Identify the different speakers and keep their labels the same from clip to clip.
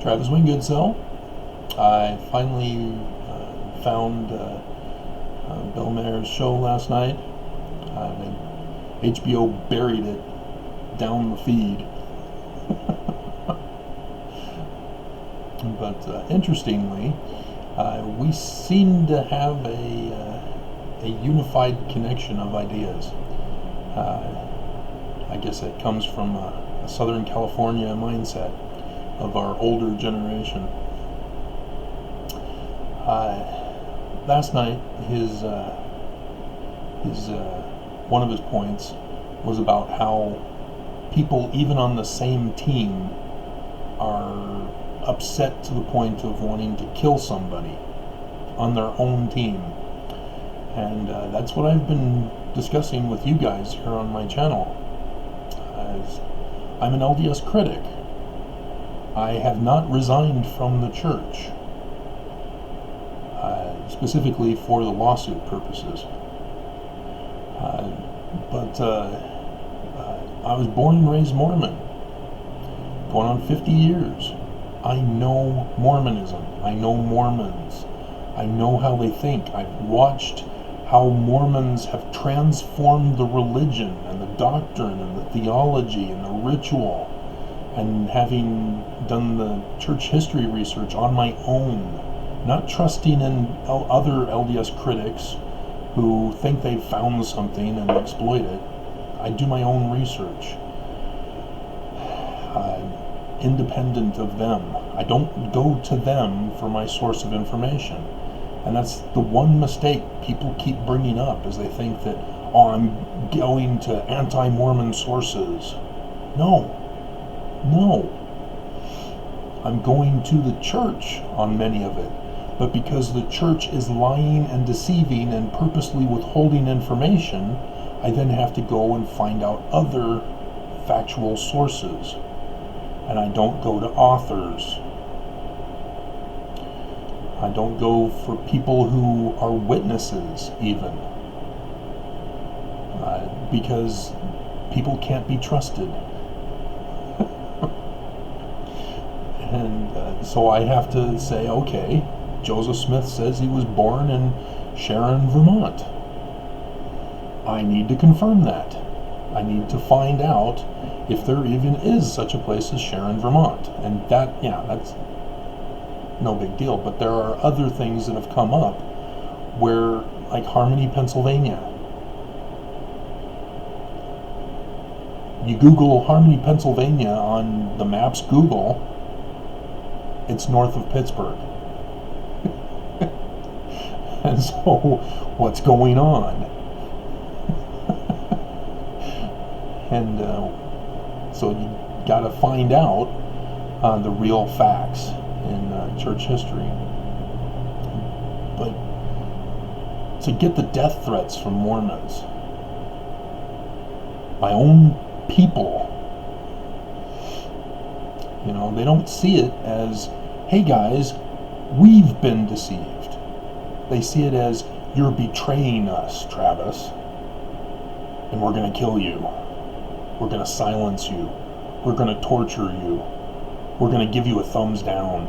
Speaker 1: Travis Wingoodsell. I finally found Bill Mayer's show last night. HBO buried it down the feed. But interestingly, we seem to have a unified connection of ideas. I guess it comes from a Southern California mindset of our older generation. Last night, his one of his points was about how people, even on the same team, are upset to the point of wanting to kill somebody on their own team. And that's what I've been discussing with you guys here on my channel. I'm an LDS critic. I have not resigned from the church, specifically for the lawsuit purposes. But I was born and raised Mormon, going on 50 years. I know Mormonism. I know Mormons. I know how they think. I've watched how Mormons have transformed the religion and the doctrine and the theology and the ritual, and having done the church history research on my own, not trusting in other LDS critics who think they've found something and exploit it. I do my own research, independent of them. I don't go to them for my source of information. And that's the one mistake people keep bringing up, is they think that, oh, I'm going to anti-Mormon sources. No. I'm going to the church on many of it. But because the church is lying and deceiving and purposely withholding information, I then have to go and find out other factual sources. And I don't go to authors. I don't go for people who are witnesses, even. Because people can't be trusted. And so I have to say, okay, Joseph Smith says he was born in Sharon, Vermont. I need to confirm that. I need to find out if there even is such a place as Sharon, Vermont. And that's no big deal. But there are other things that have come up where, like Harmony, Pennsylvania. You Google Harmony, Pennsylvania on the maps Google, it's north of Pittsburgh. And so, what's going on? And so you got to find out the real facts in church history. But to get the death threats from Mormons, my own people, they don't see it as, hey guys, we've been deceived. They see it as, you're betraying us, Travis, and we're going to kill you. We're going to silence you. We're going to torture you. We're going to give you a thumbs down.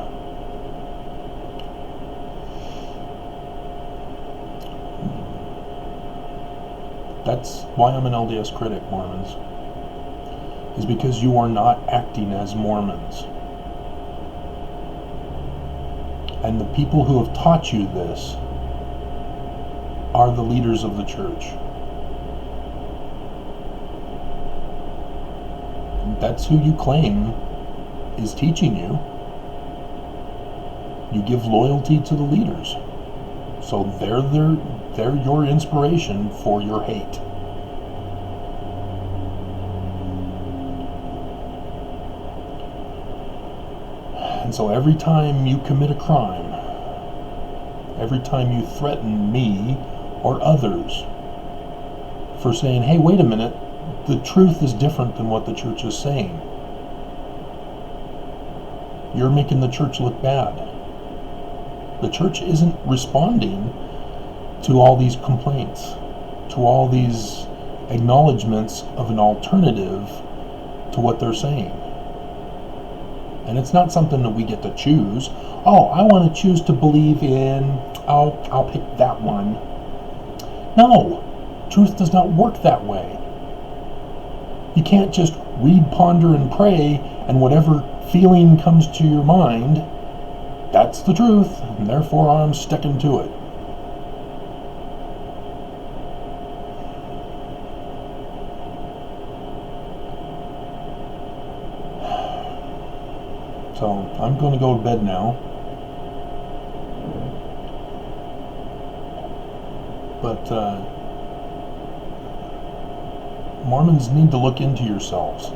Speaker 1: That's why I'm an LDS critic, Mormons. Is because you are not acting as Mormons. And the people who have taught you this are the leaders of the church. That's who you claim is teaching you. You give loyalty to the leaders. So they're your inspiration for your hate. And so every time you commit a crime, every time you threaten me or others for saying, hey, wait a minute, the truth is different than what the church is saying, you're making the church look bad. The church isn't responding to all these complaints, to all these acknowledgments of an alternative to what they're saying. And it's not something that we get to choose. Oh, I want to choose to believe in, I'll pick that one. No, truth does not work that way. You can't just read, ponder, and pray, and whatever feeling comes to your mind, that's the truth, and therefore I'm sticking to it. So I'm going to go to bed now. But Mormons need to look into yourselves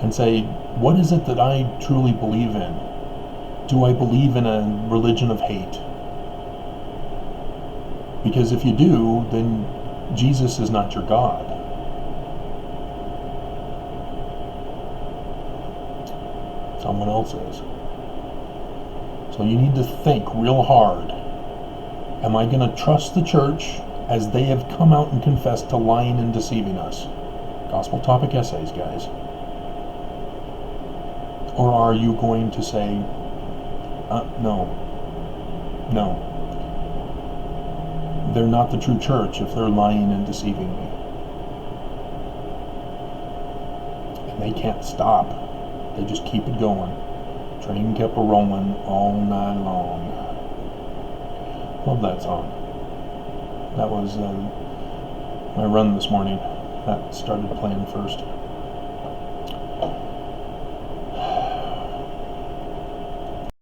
Speaker 1: and say, what is it that I truly believe in? Do I believe in a religion of hate? Because if you do, then Jesus is not your God. Someone else is. So you need to think real hard. Am I going to trust the church as they have come out and confessed to lying and deceiving us? Gospel topic essays, guys. Or are you going to say, no, they're not the true church if they're lying and deceiving me. And they can't stop. They just keep it going. Train kept a-rolling all night long. Love that song. That was my run this morning. That started playing first.